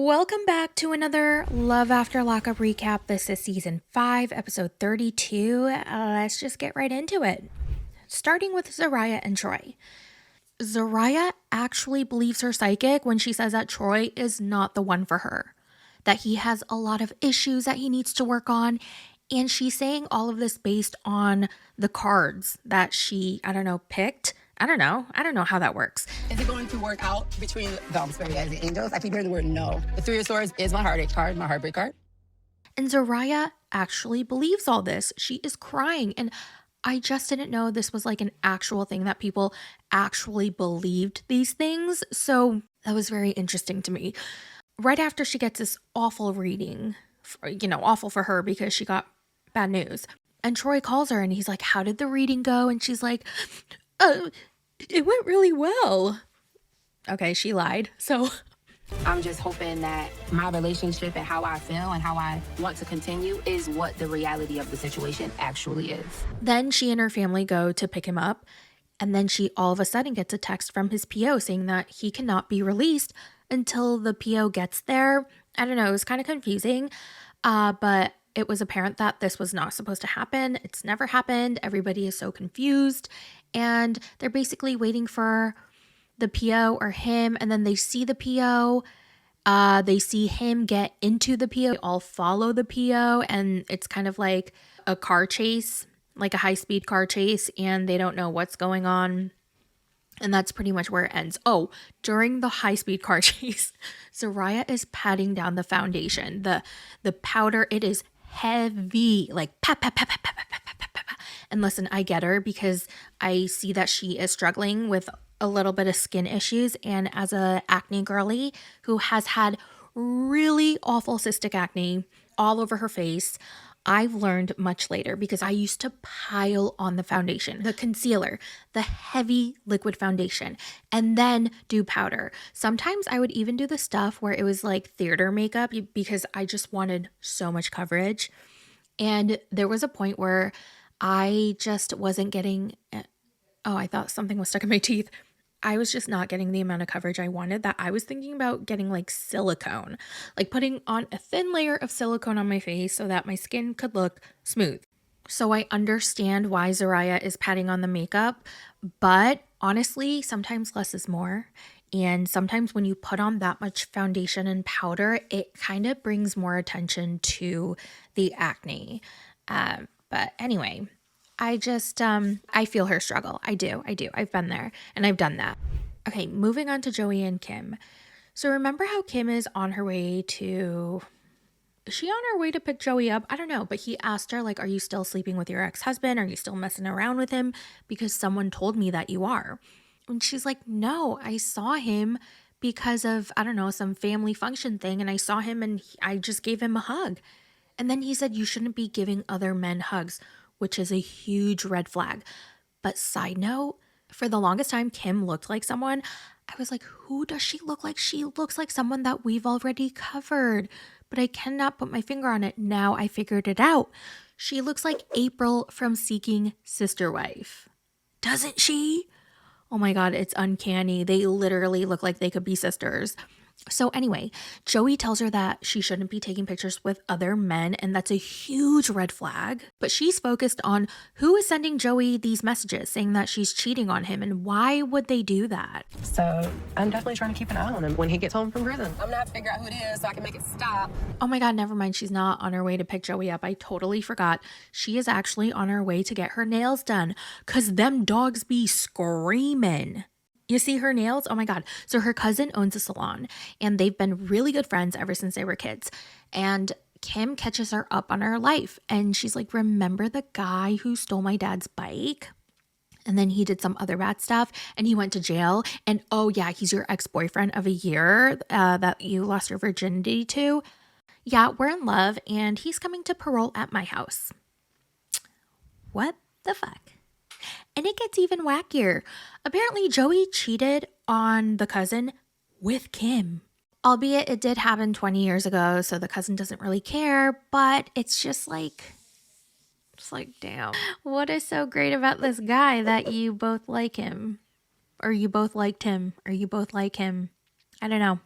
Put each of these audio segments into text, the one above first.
Welcome back to another Love After Lockup recap. This is season 5, episode 32. Let's just get right into it. Starting with Zariah and Troy. Zariah actually believes her psychic when she says that Troy is not the one for her, that he has a lot of issues that he needs to work on, and she's saying all of this based on the cards that she, picked. I don't know how that works. Is it going to work out between the Osprey and the Angels? I keep hearing the word no. The Three of Swords is my heartache card, my heartbreak card. And Zariah actually believes all this. She is crying. And I just didn't know this was like an actual thing, that people actually believed these things. So that was very interesting to me. Right after she gets this awful reading, awful for her because she got bad news. And Troy calls her and he's like, "How did the reading go?" And she's like, "It went really well." Okay, she lied. So I'm just hoping that my relationship and how I feel and how I want to continue is what the reality of the situation actually is. Then she and her family go to pick him up. And then she all of a sudden gets a text from his PO saying that he cannot be released until the PO gets there. I don't know. It was kind of confusing. But it was apparent that this was not supposed to happen. It's never happened. Everybody is so confused. And they're basically waiting for the PO or him. And then they see the PO. They see him get into the PO. They all follow the PO. And it's kind of like a car chase, like a high-speed car chase. And they don't know what's going on. And that's pretty much where it ends. Oh, during the high-speed car chase, Zariah is patting down the foundation. The powder, it is heavy, like pat, pat, pat, pat, pat, pat, pat, pat, pat. And listen, I get her because I see that she is struggling with a little bit of skin issues. And as a acne girly who has had really awful cystic acne all over her face, I've learned much later because I used to pile on the foundation, the concealer, the heavy liquid foundation, and then do powder. Sometimes I would even do the stuff where it was like theater makeup because I just wanted so much coverage. And there was a point where I just wasn't getting, I thought something was stuck in my teeth. I was just not getting the amount of coverage I wanted, that I was thinking about getting like silicone, like putting on a thin layer of silicone on my face so that my skin could look smooth. So I understand why Zariah is patting on the makeup, but honestly, sometimes less is more. And sometimes when you put on that much foundation and powder, it kind of brings more attention to the acne. But anyway, I just, I feel her struggle. I do. I've been there and I've done that. Okay, moving on to Joey and Kim. So remember how Kim is on her way to, is she on her way to pick Joey up? I don't know, but he asked her, like, "Are you still sleeping with your ex-husband? Are you still messing around with him? Because someone told me that you are." And she's like, "No, I saw him because of, I don't know, some family function thing. And I saw him and I just gave him a hug." And then he said, "You shouldn't be giving other men hugs," which is a huge red flag. But side note, for the longest time, Kim looked like someone. I was like, who does she look like? She looks like someone that we've already covered, but I cannot put my finger on it. Now I figured it out. She looks like April from Seeking Sister Wife. Doesn't she? Oh my God, it's uncanny. They literally look like they could be sisters. So anyway, Joey tells her that she shouldn't be taking pictures with other men, and that's a huge red flag. But she's focused on who is sending Joey these messages saying that she's cheating on him, and why would they do that? So I'm definitely trying to keep an eye on him when he gets home from prison. I'm gonna have to figure out who it is so I can make it stop. Oh my God, never mind. She's not on her way to pick Joey up. I totally forgot. She is actually on her way to get her nails done because them dogs be screaming. You see her nails? Oh my God. So her cousin owns a salon and they've been really good friends ever since they were kids. And Kim catches her up on her life and she's like, "Remember the guy who stole my dad's bike? And then he did some other bad stuff and he went to jail. And oh yeah, he's your ex-boyfriend of a year that you lost your virginity to. Yeah, we're in love and he's coming to parole at my house." What the fuck? And it gets even wackier. Apparently, Joey cheated on the cousin with Kim. Albeit it did happen 20 years ago, so the cousin doesn't really care, but it's just like, damn. What is so great about this guy that you both like him? Or you both liked him? Or you both like him? I don't know.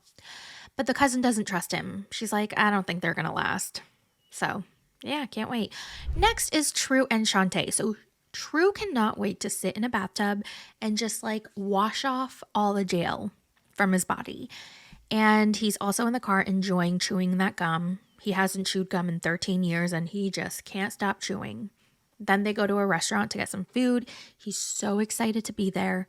But the cousin doesn't trust him. She's like, I don't think they're going to last. So, yeah, can't wait. Next is True and Shantae. So, True cannot wait to sit in a bathtub and just like wash off all the jail from his body. And he's also in the car enjoying chewing that gum. He hasn't chewed gum in 13 years and he just can't stop chewing. Then they go to a restaurant to get some food. He's so excited to be there.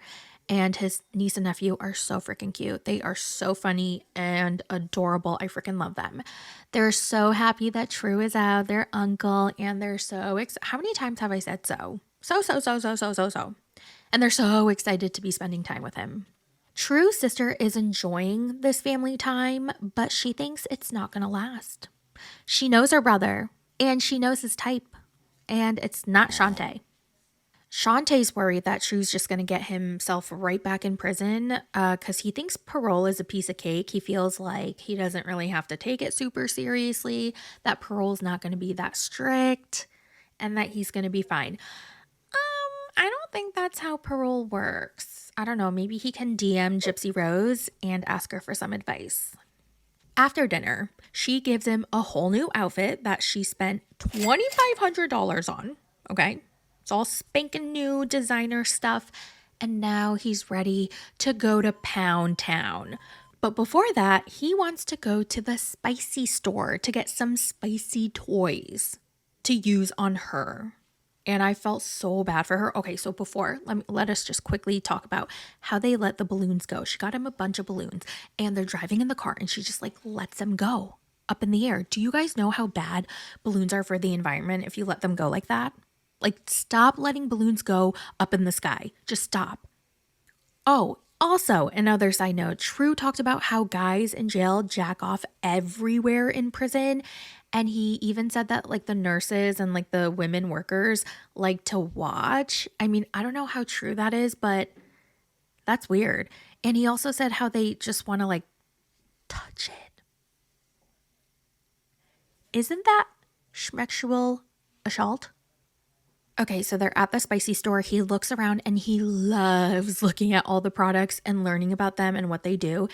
And his niece and nephew are so freaking cute. They are so funny and adorable. I freaking love them. They're so happy that True is out, their uncle, and they're so how many times have I said so? So. And they're so excited to be spending time with him. True's sister is enjoying this family time, but she thinks it's not going to last. She knows her brother, and she knows his type, and it's not Shantae. Shantae's worried that True's just going to get himself right back in prison because he thinks parole is a piece of cake. He feels like he doesn't really have to take it super seriously, that parole's not going to be that strict, and that he's going to be fine. I don't think that's how parole works. I don't know, maybe he can DM Gypsy Rose and ask her for some advice. After dinner, she gives him a whole new outfit that she spent $2,500 on, okay? It's all spanking new designer stuff, and now he's ready to go to Pound Town. But before that, he wants to go to the spicy store to get some spicy toys to use on her. And I felt so bad for her. Okay, so before, let us just quickly talk about how they let the balloons go. She got him a bunch of balloons, and they're driving in the car, and she just like lets them go up in the air. Do you guys know how bad balloons are for the environment if you let them go like that? Like, stop letting balloons go up in the sky. Just stop. Oh, also, another side note, True talked about how guys in jail jack off everywhere in prison. And he even said that like the nurses and like the women workers like to watch. I mean, I don't know how true that is, but that's weird. And he also said how they just want to like touch it. Isn't that schmexual assault? Okay, so they're at the spicy store. He looks around and he loves looking at all the products and learning about them and what they do.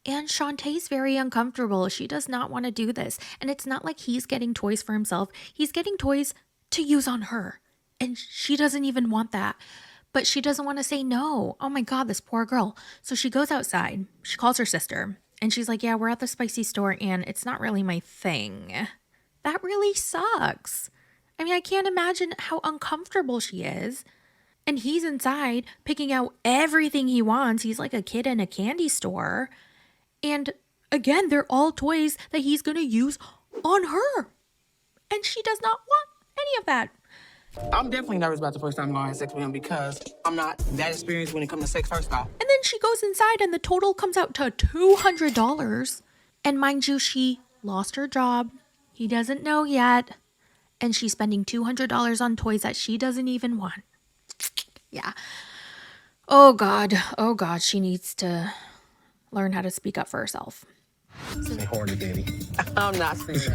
And Shantae's very uncomfortable. She does not want to do this. And it's not like he's getting toys for himself. He's getting toys to use on her. And she doesn't even want that. But she doesn't want to say no. Oh my God, this poor girl. So she goes outside. She calls her sister. And she's like, yeah, we're at the spicy store and it's not really my thing. That really sucks. I mean, I can't imagine how uncomfortable she is. And he's inside picking out everything he wants. He's like a kid in a candy store. And again, they're all toys that he's going to use on her. And she does not want any of that. I'm definitely nervous about the first time I'm going to have sex with him because I'm not that experienced when it comes to sex, first off. And then she goes inside and the total comes out to $200. And mind you, she lost her job. He doesn't know yet. And she's spending $200 on toys that she doesn't even want. Yeah. Oh God, she needs to learn how to speak up for herself. Say horny, baby. I'm not speaking.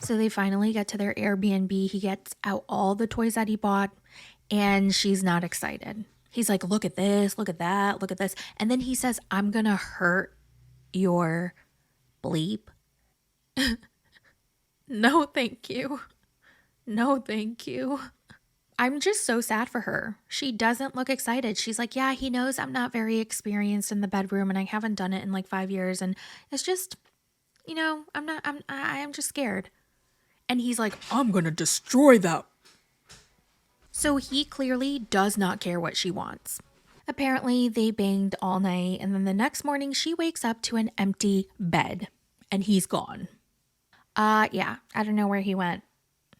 So they finally get to their Airbnb. He gets out all the toys that he bought, and she's not excited. He's like, look at this, look at that, look at this. And then he says, I'm gonna hurt your bleep. No, thank you. No, thank you. I'm just so sad for her. She doesn't look excited. She's like, yeah, he knows I'm not very experienced in the bedroom and I haven't done it in like 5 years. And it's just, you know, I'm just scared. And he's like, I'm going to destroy that. So he clearly does not care what she wants. Apparently they banged all night. And then the next morning she wakes up to an empty bed and he's gone. Yeah, I don't know where he went.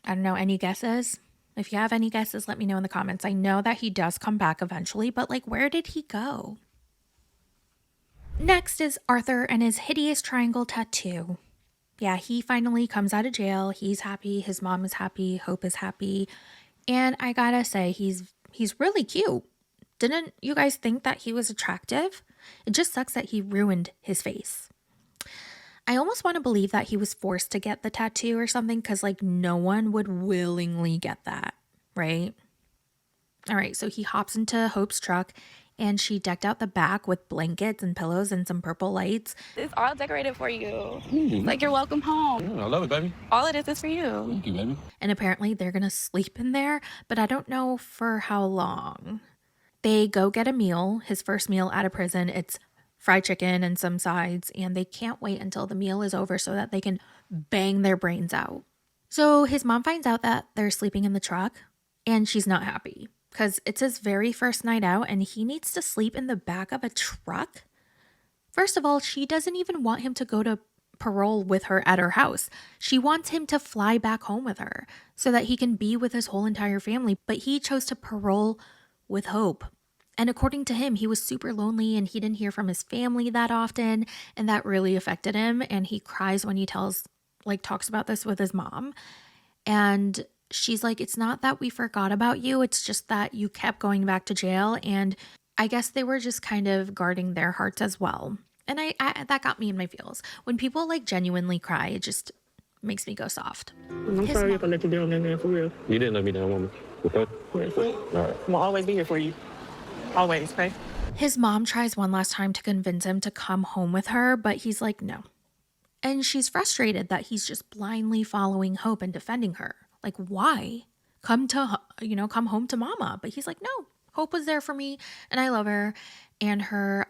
I don't know. Any guesses? If you have any guesses, let me know in the comments. I know that he does come back eventually, but like, where did he go? Next is Arthur and his hideous triangle tattoo. Yeah, he finally comes out of jail. He's happy. His mom is happy. Hope is happy. And I gotta say, he's really cute. Didn't you guys think that he was attractive? It just sucks that he ruined his face. I almost want to believe that he was forced to get the tattoo or something because like no one would willingly get that, right? All right, so he hops into Hope's truck and she decked out the back with blankets and pillows and some purple lights. It's all decorated for you. Like you're welcome home. Yeah, I love it, baby. All of this is for you. Thank you, baby. And apparently they're gonna sleep in there, but I don't know for how long. They go get a meal, his first meal out of prison. It's fried chicken and some sides, and they can't wait until the meal is over so that they can bang their brains out. So his mom finds out that they're sleeping in the truck, and she's not happy because it's his very first night out and he needs to sleep in the back of a truck. First of all, she doesn't even want him to go to parole with her at her house. She wants him to fly back home with her so that he can be with his whole entire family, but he chose to parole with Hope. And according to him, he was super lonely and he didn't hear from his family that often, and that really affected him. And he cries when he talks about this with his mom. And she's like, it's not that we forgot about you, it's just that you kept going back to jail. And I guess they were just kind of guarding their hearts as well. And I that got me in my feels. When people genuinely cry, it just makes me go soft. I'm sorry if I let you down in there, for real. You didn't let me down, woman. Okay? Yes. All right. I'm gonna always be here for you. Always, okay? His mom tries one last time to convince him to come home with her, but he's like, no. And she's frustrated that he's just blindly following Hope and defending her. Like, why? Come home to mama. But he's like, no, Hope was there for me and I love her. And her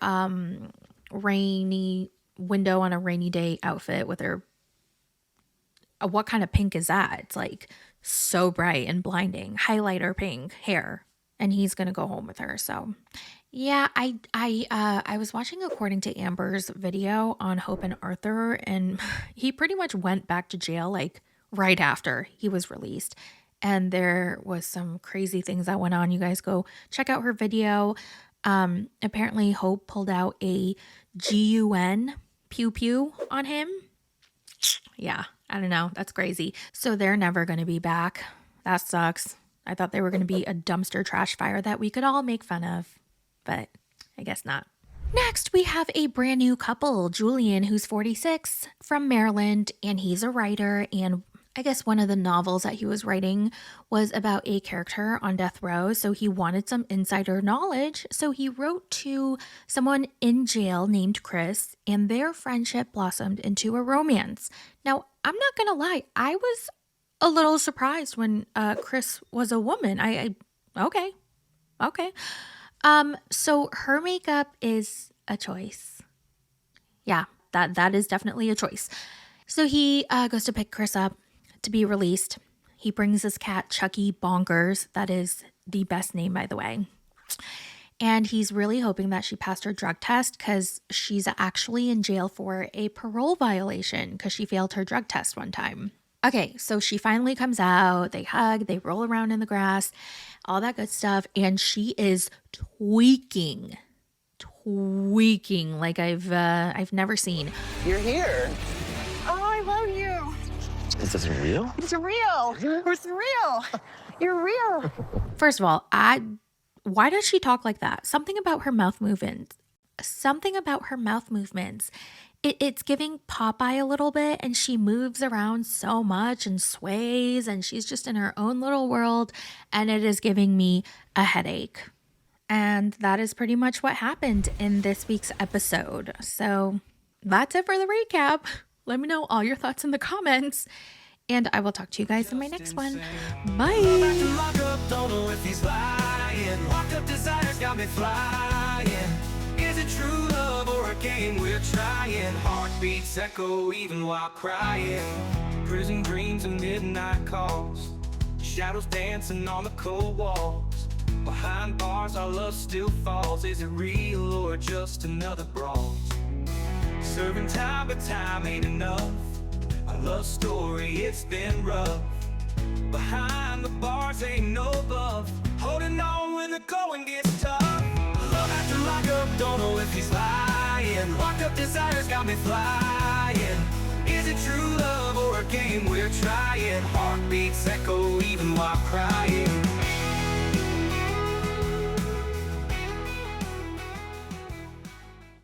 rainy window on a rainy day outfit with her, what kind of pink is that? It's like so bright and blinding, highlighter pink hair. And he's going to go home with her. So yeah, I was watching according to Amber's video on Hope and Arthur, and he pretty much went back to jail right after he was released. And there was some crazy things that went on. You guys go check out her video. Apparently Hope pulled out a gun pew pew on him. Yeah, I don't know. That's crazy. So they're never going to be back. That sucks. I thought they were going to be a dumpster trash fire that we could all make fun of, but I guess not. Next, we have a brand new couple, Julian, who's 46, from Maryland, and he's a writer. And I guess one of the novels that he was writing was about a character on death row, so he wanted some insider knowledge. So he wrote to someone in jail named Chris, and their friendship blossomed into a romance. Now, I'm not going to lie, I was a little surprised when Chris was a woman. Okay. So her makeup is a choice. Yeah, that is definitely a choice. So he goes to pick Chris up to be released. He brings his cat Chucky Bonkers. That is the best name, by the way. And he's really hoping that she passed her drug test because she's actually in jail for a parole violation because she failed her drug test one time. Okay, so she finally comes out, they hug, they roll around in the grass, all that good stuff, and she is tweaking like I've never seen. You're here. Oh, I love you. Is this real? It's real. It's real. You're real. First of all, why does she talk like that? Something about her mouth movements. It's giving Popeye a little bit, and she moves around so much and sways, and she's just in her own little world, and it is giving me a headache. And that is pretty much what happened in this week's episode. So that's it for the recap. Let me know all your thoughts in the comments, and I will talk to you guys in my next one. Bye. Lockup, don't know if he's lying. Lockup desires got me flying. Is it true love or a game we're trying? Heartbeats echo even while crying. Prison dreams and midnight calls. Shadows dancing on the cold walls. Behind bars our love still falls. Is it real or just another brawl? Serving time but time ain't enough. A love story, it's been rough. Behind the bars ain't no love. Holding on when the going gets tough. Love after lockup, don't know if he's lying. Locked up desires got me flying. Is it true love or a game we're trying? Heartbeats echo even while crying.